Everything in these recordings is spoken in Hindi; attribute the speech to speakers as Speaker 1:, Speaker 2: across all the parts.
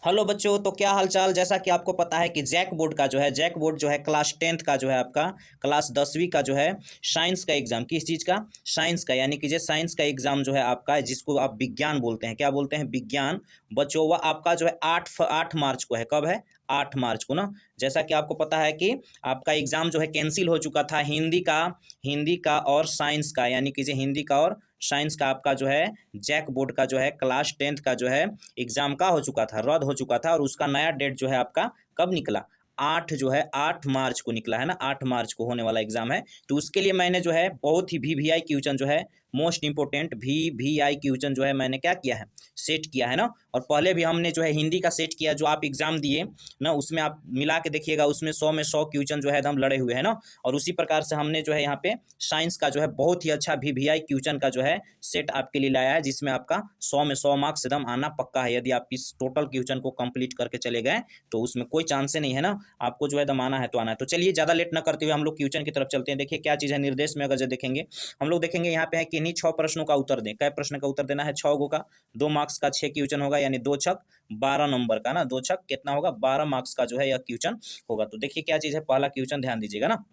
Speaker 1: हेलो बच्चों, तो क्या हालचाल। जैसा कि आपको पता है कि जैक बोर्ड जो है क्लास 10th का जो है आपका क्लास 10वीं का जो है साइंस का एग्जाम, किस चीज़ का, साइंस का, यानी कि जो साइंस का एग्जाम जो है आपका, जिसको आप विज्ञान बोलते हैं, क्या बोलते हैं, विज्ञान। बच्चों वह आपका जो है 8 मार्च को है। कब है? 8 मार्च को ना। जैसा कि आपको पता है कि आपका एग्जाम जो है कैंसिल हो चुका था, हिंदी का और साइंस का, यानी कि जो हिंदी का और साइंस का आपका जो है जैक बोर्ड का जो है क्लास 10th का जो है एग्जाम का हो चुका था, रद्द हो चुका था। और उसका नया डेट जो है आपका कब निकला? 8 मार्च को निकला है ना। 8 मार्च को होने वाला एग्जाम है। तो उसके लिए मैंने जो है बहुत ही वीवीआई क्वेश्चन जो है, मोस्ट इंपोर्टेंट वीवीआई क्वेश्चन जो है मैंने क्या किया है, सेट किया है ना। और पहले भी हमने जो है हिंदी का सेट किया, जो आप एग्जाम दिए ना, उसमें आप मिला के देखिएगा, उसमें 100 में 100 क्वेश्चन जो है एकदम लड़े हुए हैं ना। और उसी प्रकार से हमने जो है यहाँ पे साइंस का जो है बहुत ही अच्छा वीवीआई क्वेश्चन का जो है सेट आपके लिए लाया है, जिसमें आपका 100 में 100 मार्क्स एकदम आना पक्का है। यदि आप इस टोटल क्वेश्चन को कंप्लीट करके चले गए तो उसमें कोई चांस नहीं है ना, आपको जो है दम आना है तो आना है। तो चलिए ज़्यादा लेट ना करते हुए हम लोग क्वेश्चन की तरफ चलते हैं। देखिए क्या चीज़ है, निर्देश में अगर जो देखेंगे हम लोग, देखेंगे यहाँ पे है कि इन्हीं 6 प्रश्नों का उत्तर दें। कै प्रश्न का उत्तर देना है? 6 गो का। 2 मार्क्स का 6 क्वेश्चन होगा, यानी 2 छक 12 नंबर का ना। 2 छक कितना होगा? 12 मार्क्स का जो है यह क्वेश्चन होगा। तो देखिए क्या चीज़ है, पहला क्वेश्चन ध्यान दीजिएगा ना।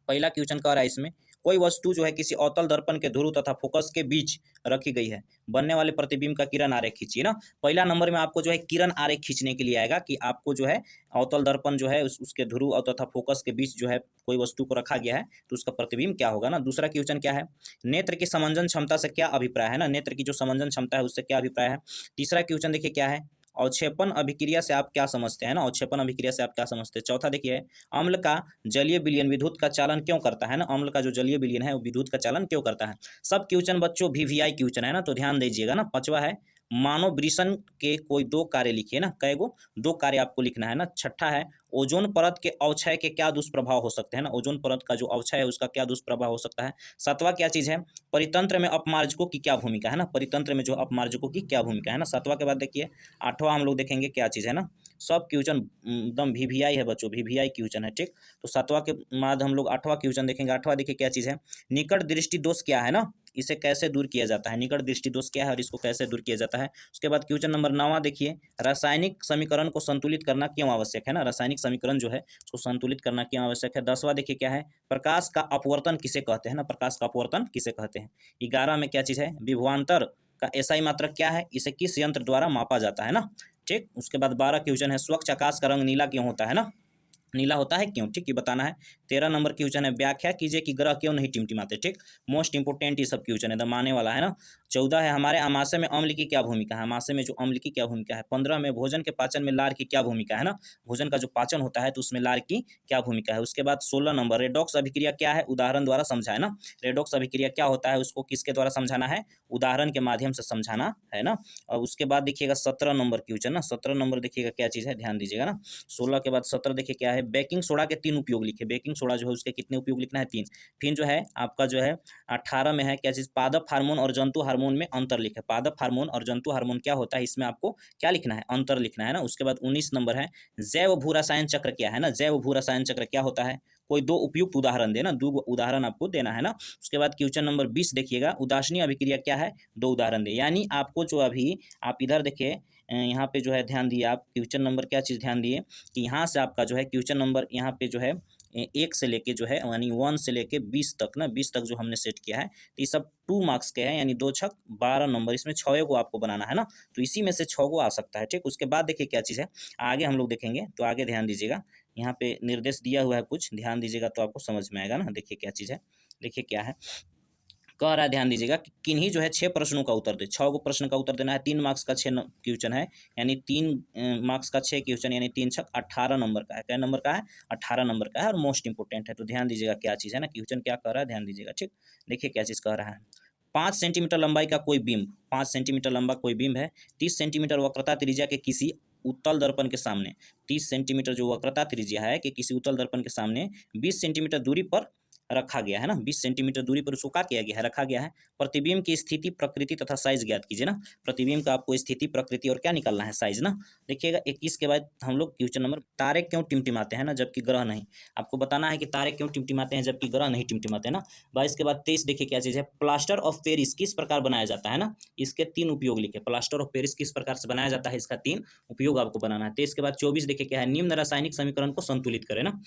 Speaker 1: पहला क्वेश्चन कह रहा है इसमें, कोई वस्तु जो है किसी अवतल दर्पण के ध्रुव तथा फोकस के बीच रखी गई है, बनने वाले प्रतिबिंब का किरण आरेख खींचिए ना। पहला नंबर में आपको जो है किरण आरेख खींचने के लिए आएगा कि आपको जो है अवतल दर्पण जो है उसके ध्रुव और तथा फोकस के बीच जो है कोई वस्तु को रखा गया है, तो उसका प्रतिबिंब क्या होगा ना। दूसरा क्वेश्चन क्या है, नेत्र की समंजन क्षमता से क्या अभिप्राय है ना। नेत्र की जो समंजन क्षमता है उससे क्या अभिप्राय है। तीसरा क्वेश्चन देखिए क्या है, अवक्षेपण अभिक्रिया से आप क्या समझते हैं ना। अवक्षेपण अभिक्रिया से आप क्या समझते हैं। चौथा देखिए, अम्ल का जलीय विलयन विद्युत का चालन क्यों करता है ना। अम्ल का जो जलीय विलयन है वो विद्युत का चालन क्यों करता है। सब क्वेश्चन बच्चों वीवीआई क्वेश्चन है ना, तो ध्यान दीजिएगा ना। पांचवा है, मानव वृषण के कोई 2 कार्य लिखिए ना। कै गो? 2 कार्य आपको लिखना है ना। छठा है, ओजोन परत के अवक्षय के क्या दुष्प्रभाव हो सकते हैं ना। ओजोन परत का जो अवक्षय है उसका क्या दुष्प्रभाव हो सकता है। सातवां क्या चीज़ है, परितंत्र में अपमार्जकों की क्या भूमिका है ना। परितंत्र में जो अपमार्जकों की क्या भूमिका है ना। सातवां के बाद देखिए आठवां हम लोग देखेंगे क्या चीज़ है ना। सब क्वेश्चन एकदम वीवीआई है बच्चों, वीवीआई क्वेश्चन है, ठीक। तो सातवां के बाद हम लोग आठवां क्वेश्चन देखेंगे। आठवां देखिए क्या चीज़ है, निकट दृष्टि दोष क्या है ना, इसे कैसे दूर किया जाता है। निकट दृष्टि दोष क्या है और इसको कैसे दूर किया जाता है। उसके बाद क्वेश्चन नंबर 9वां देखिए, रासायनिक समीकरण को संतुलित करना क्यों आवश्यक है ना। रासायनिक समीकरण जो है उसको संतुलित करना क्यों आवश्यक है। 10वां देखिए क्या है, प्रकाश का अपवर्तन किसे कहते हैं ना। प्रकाश का अपवर्तन किसे कहते हैं। 11 में क्या चीज़ है, विभवांतर का एसआई मात्रक क्या है, इसे किस यंत्र द्वारा मापा जाता है ना, ठीक। उसके बाद 12 क्वेश्चन है, स्वच्छ आकाश का रंग नीला क्यों होता है ना। नीला होता है क्यों, ठीक, ये बताना है। 13 नंबर क्वेश्चन है, व्याख्या कीजिए कि ग्रह क्यों नहीं टिमटिमाते, ठीक। मोस्ट इंपोर्टेंट ये सब क्वेश्चन है, एकदम आने वाला है ना। 14 है, हमारे आमाशय में अम्ल की क्या भूमिका है। आमाशय में जो अम्ल की क्या भूमिका है। 15 में भोजन के पाचन में लार की क्या भूमिका है ना। भोजन का जो पाचन होता है तो उसमें लार की क्या भूमिका है। उसके बाद 16 नंबर, रेडॉक्स अभिक्रिया क्या है, उदाहरण द्वारा समझाए ना। रेडॉक्स अभिक्रिया क्या होता है, उसको किसके द्वारा समझाना है, उदाहरण के माध्यम से समझाना है ना। और उसके बाद देखिएगा 17 नंबर क्वेश्चन ना। 17 नंबर देखिएगा क्या चीज़ है, ध्यान दीजिएगा ना। 16 के बाद 17 देखिए क्या है, बेकिंग सोडा के 3 उपयोग लिखे। बेकिंग सोडा जो है उसके कितने उपयोग लिखना है, 3। फिर जो है आपका जो है 18 में है क्या चीज़, पादप हार्मोन और जंतु हार्मोन में अंतर लिखे। पादप हार्मोन और जंतु हार्मोन क्या होता है, इसमें आपको क्या लिखना है, अंतर लिखना है ना। उसके बाद 19 नंबर है, जैव भू रसायन चक्र क्या है ना। जैव भू रसायन चक्र क्या होता है, कोई 2 उपयुक्त उदाहरण देना, 2 उदाहरण आपको देना है ना। उसके बाद क्वेश्चन नंबर 20 देखिएगा, उदासीन अभिक्रिया क्या है, 2 उदाहरण दे। यानी आपको जो अभी आप इधर देखिए यहाँ पे जो है ध्यान दिए आप, क्वेश्चन नंबर क्या चीज़ ध्यान दिए कि यहाँ से आपका जो है क्वेश्चन नंबर यहाँ पे जो है 1 से लेके जो है यानी 1 से लेके 20 तक ना, 20 तक जो हमने सेट किया है, तो ये सब 2 मार्क्स के हैं, यानी 2 छक 12 नंबर, इसमें 6 को आपको बनाना है ना। तो इसी में से 6 को आ सकता है, ठीक। उसके बाद देखिए क्या चीज़ है, आगे हम लोग देखेंगे, तो आगे ध्यान दीजिएगा। यहाँ पे निर्देश दिया हुआ है कुछ, ध्यान दीजिएगा तो आपको समझ में आएगा ना। देखिए क्या चीज़ है, देखिए क्या है कह रहा है, ध्यान दीजिएगा कि किन्हीं जो है 6 प्रश्नों का उत्तर दे। 6 गो प्रश्न का उत्तर देना है। 3 मार्क्स का 6 क्वेश्चन है, यानी 3 मार्क्स का 6 क्वेश्चन, यानी 3 छक 18 नंबर का है। क्या नंबर का है, 18 नंबर का है और मोस्ट इंपोर्टेंट है। तो ध्यान दीजिएगा क्या चीज़ है ना, क्वेश्चन क्या कह रहा है, ध्यान दीजिएगा, ठीक। देखिए क्या चीज़ कह रहा है, 5 सेंटीमीटर लंबाई का कोई बिंब, 5 सेंटीमीटर लंबा कोई बिंब है, 30 सेंटीमीटर वक्रता त्रिज्या के किसी उत्तल दर्पण के सामने, 30 सेंटीमीटर जो वक्रता त्रिज्या है कि किसी उत्तल दर्पण के सामने 20 सेंटीमीटर दूरी पर रखा गया है ना, 20 सेंटीमीटर दूरी पर उसको क्या किया गया है, रखा गया है। प्रतिबिंब की स्थिति, प्रकृति तथा साइज ज्ञात कीजिए ना। प्रतिबिंब का आपको स्थिति, प्रकृति और क्या निकालना है, साइज ना। देखिएगा 21 के बाद हम लोग क्वेश्चन नंबर, तारे क्यों टिमटिमाते हैं ना जबकि ग्रह नहीं, आपको बताना है कि तारे क्यों टिमटिमाते हैं जबकि ग्रह नहीं टिमटिमाते ना। 22 के बाद 23 देखिए क्या चीज़ है, प्लास्टर ऑफ पेरिस किस प्रकार बनाया जाता है ना, इसके 3 उपयोग लिखे। प्लास्टर ऑफ पेरिस किस प्रकार से बनाया जाता है, इसका 3 उपयोग आपको बनाना है। 23 के बाद 24 देखिए क्या है, निम्न रासायनिक समीकरण को संतुलित करें ना।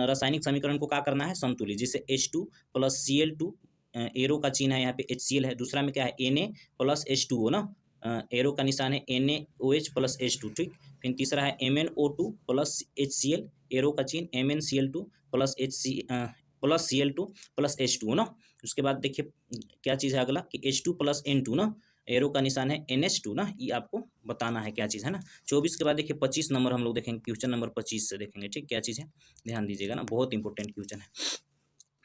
Speaker 1: रासायनिक समीकरण को क्या करना है, संतुलित, जिसे H2 + Cl2, एरो का चिन्ह है यहाँ पे HCl है, दूसरा में क्या है Na + H2O ना, एरो का निशान है NaOH + H2, ठीक। फिर तीसरा है MnO2 + HCl, एरो का चिन्ह MnCl2 + Cl2 + H2 ना। उसके बाद देखिए क्या चीज़ है अगला कि H2 + N2 ना, एरो का निशान है NH2 ना, ये आपको बताना है क्या चीज़ है ना। 24 के बाद देखिए 25 नंबर हम लोग देखेंगे, क्वेश्चन नंबर 25 से देखेंगे, ठीक। क्या चीज़ है, ध्यान दीजिएगा ना, बहुत इंपॉर्टेंट क्वेश्चन है।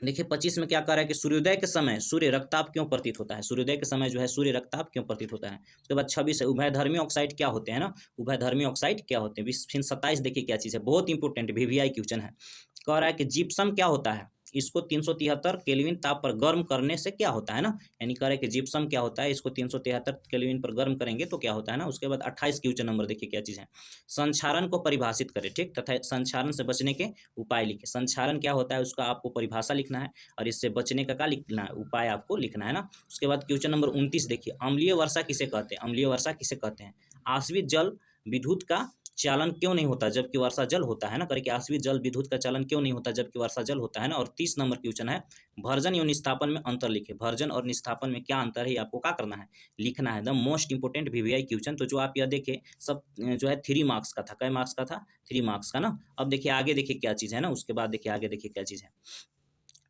Speaker 1: देखिए 25 में क्या कह रहा है कि सूर्योदय के समय सूर्य रक्ताप क्यों प्रतीत होता है, सूर्योदय के समय जो है सूर्य रक्ताप क्यों प्रतीत होता है। उसके बाद 26 है, उभयधर्मी ऑक्साइड क्या होते हैं ना, उभयधर्मी ऑक्साइड क्या होते हैं। फिर 27 देखिए क्या चीज़ है, बहुत इंपॉर्टेंट VVI क्वेश्चन है। कह रहा है कि जिप्सम क्या होता है, इसको 373 केल्विन ताप पर गर्म करने से क्या होता है ना, यानी कह रहे हैं कि जिप्सम क्या होता है, इसको 373 केल्विन पर गर्म करेंगे तो क्या होता है ना। उसके बाद 28 क्वेश्चन नंबर देखिए क्या चीज़ है, संक्षारण को परिभाषित करें, ठीक, तथा संक्षारण से बचने के उपाय लिखे। संक्षारण क्या होता है उसका आपको परिभाषा लिखना है और इससे बचने का क्या लिखना है, उपाय आपको लिखना है ना। उसके बाद क्वेश्चन नंबर 29 देखिए, अम्लीय वर्षा किसे कहते हैं, अम्लीय वर्षा किसे कहते हैं। आश्वित जल विद्युत का चालन क्यों नहीं होता जबकि वर्षा जल होता है ना, करके आश्वित जल विद्युत का चालन क्यों नहीं होता जबकि वर्षा जल होता है ना। और 30 नंबर क्वेश्चन है, भर्जन एवं निस्थापन में अंतर लिखे। भर्जन और निस्थापन में क्या अंतर है, आपको क्या करना है, लिखना है। The most important VVI question, तो जो आप यह देखे सब जो है 3 मार्क्स का था, कै मार्क्स का था, 3 मार्क्स का ना। अब देखिए आगे देखिए क्या चीज़ है ना, उसके बाद देखिए आगे देखिए क्या चीज़ है।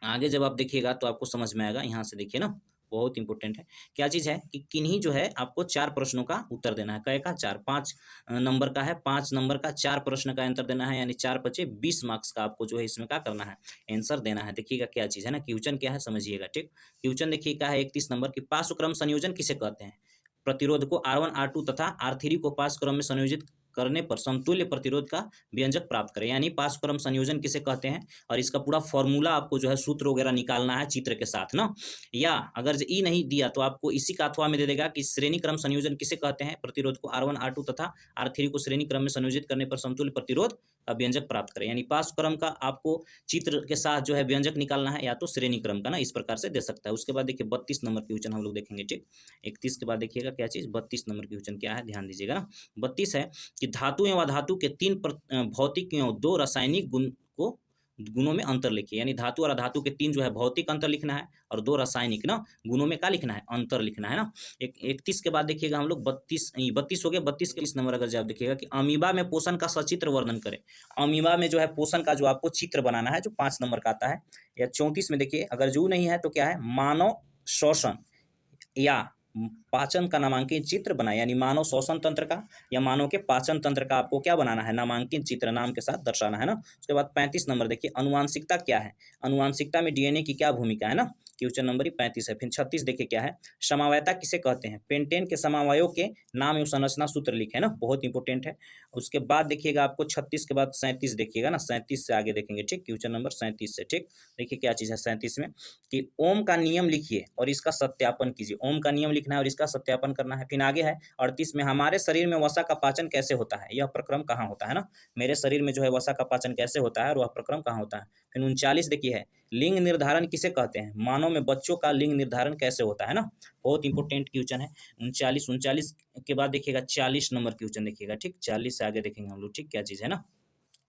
Speaker 1: आगे जब आप देखिएगा तो आपको समझ में आएगा, यहाँ से देखिए ना, बहुत इंपॉर्टेंट है। क्या चीज़ है कि किन्हीं जो है आपको 4 प्रश्नों का उत्तर देना है, कै का 4, 5 नंबर का है, 5 नंबर का 4 प्रश्न का आंसर देना है, यानी 4 बचे 20 मार्क्स का आपको जो है इसमें क्या करना है, आंसर देना है। देखिएगा क्या चीज़ है ना, क्वेश्चन क्या है समझिएगा, ठीक। क्वेश्चन देखिए क्या है 31 नंबर की, पार्श्वक्रम संयोजन किसे कहते हैं। प्रतिरोध को R1 R2 तथा R3 को पार्श्वक्रम में संयोजित करने पर समतुल्य प्रतिरोध का व्यंजक प्राप्त करें, यानी पार्श्वक्रम संयोजन किसे कहते हैं। और इसका पूरा फॉर्मूला आपको जो है सूत्र वगैरह निकालना है चित्र के साथ ना। या अगर ई नहीं दिया तो आपको इसी का अथवा में दे देगा कि श्रेणी क्रम संयोजन किसे कहते हैं, प्रतिरोध को R1 R2 तथा R3 को श्रेणी क्रम में संयोजित करने पर समतुल्य प्रतिरोध का व्यंजक प्राप्त करें, यानी पार्श्वक्रम का आपको चित्र के साथ जो है व्यंजक निकालना है, या तो श्रेणी क्रम का ना, इस प्रकार से दे सकता है। उसके बाद देखिए 32 नंबर क्वेश्चन हम लोग देखेंगे, ठीक। 31 के बाद देखिएगा क्या चीज़, 32 नंबर क्वेश्चन क्या है, ध्यान दीजिएगा ना। 32 है कि धातु एवं अधातु के 3 भौतिक एवं 2 रासायनिक गुणों में अंतर लिखिए, यानी धातु और अधातु के 3 जो है भौतिक अंतर लिखना है और 2 रासायनिक ना गुणों में क्या लिखना है, अंतर लिखना है ना। 31 के बाद देखिएगा हम लोग 32 हो गया। 32 के इस नंबर अगर जब देखिएगा कि अमीबा में पोषण का सचित्र वर्णन करें। अमीबा में जो है पोषण का जो आपको चित्र बनाना है, जो 5 नंबर का आता है। या 34 में देखिए अगर जो नहीं है तो क्या है, मानव शोषण या पाचन का नामांकित चित्र बनाए, यानी मानव श्वसन तंत्र का या मानव के पाचन तंत्र का आपको क्या बनाना है, नामांकित चित्र नाम के साथ दर्शाना है ना। उसके बाद 35 नंबर देखिए, अनुवांशिकता क्या है, अनुवांशिकता में DNA की क्या भूमिका है ना, क्वेश्चन नंबर 35 है। फिर 36 देखिए क्या है, समवायता किसे कहते हैं, पेंटेन के समवायों के नाम एवं संरचना सूत्र लिखे ना, बहुत इंपॉर्टेंट है। उसके बाद देखिएगा आपको 36 के बाद 37 देखिएगा ना, 37 से आगे देखेंगे, ठीक, क्वेश्चन नंबर 37 से, ठीक। देखिए क्या चीज़ है 37 में कि ओम का नियम लिखिए और इसका सत्यापन कीजिए। ओम का नियम लिखना है और इसका सत्यापन करना है। फिर आगे है 38 में, हमारे शरीर में वसा का पाचन कैसे होता है, यह प्रक्रम कहाँ होता है ना, मेरे शरीर में जो है वसा का पाचन कैसे होता है और वह प्रक्रम कहाँ होता है। फिर 39 देखिए है, लिंग निर्धारण किसे कहते हैं, मानव में बच्चों का लिंग निर्धारण कैसे होता है ना, बहुत इंपॉर्टेंट क्वेश्चन है। 39 के बाद देखिएगा 40 नंबर क्वेश्चन देखिएगा, ठीक, 40 से आगे देखेंगे हम लोग, ठीक। क्या चीज़ है ना,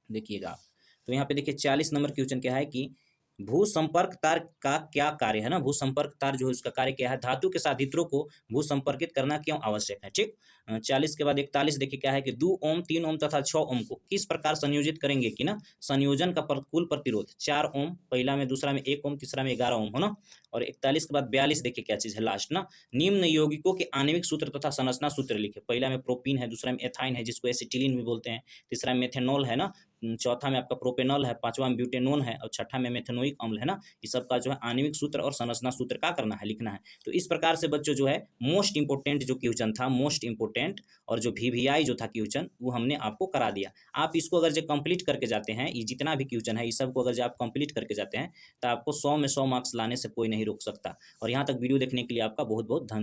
Speaker 1: देखिएगा आप तो यहाँ पे देखिए 40 नंबर क्वेश्चन क्या है कि भू संपर्क तार का क्या कार्य है ना, भू संपर्क तार जो है उसका कार्य क्या है, धातु के साथ इत्रों को भू संपर्कित करना क्यों आवश्यक है, ठीक। 40 के बाद 41 देखिए क्या है कि 2 ओम 3 ओम तथा 6 ओम को किस प्रकार संयोजित करेंगे कि ना, संयोजन का कुल प्रतिरोध 4 ओम, पहला में, दूसरा में 1 ओम, तीसरा में 11 ओम हो ना। और 41 के बाद 42 देखिए क्या चीज़ है लास्ट ना, निम्न यौगिकों के आणविक सूत्र तथा संरचना सूत्र लिखे। पहला में प्रोपीन है, दूसरा में एथाइन है जिसको एसिटिलीन भी बोलते हैं, तीसरा में मेथेनॉल है ना, चौथा में आपका प्रोपेनॉल है, पांचवा में ब्यूटेनोन है और छठा में मेथनोइक अम्ल है ना। इस सब का जो है आणविक सूत्र और संरचना सूत्र का करना है, लिखना है। तो इस प्रकार से बच्चों जो है मोस्ट इंपोर्टेंट जो क्वेश्चन था, मोस्ट इंपोर्टेंट और जो VVI जो था क्वेश्चन, वो हमने आपको करा दिया। आप इसको अगर जो कंप्लीट करके जाते हैं, ये जितना भी क्वेश्चन है, इस सब को अगर जो आप कंप्लीट करके जाते हैं, तो आपको 100 में 100 मार्क्स लाने से कोई नहीं रोक सकता। और यहाँ तक वीडियो देखने के लिए आपका बहुत बहुत धन्यवाद।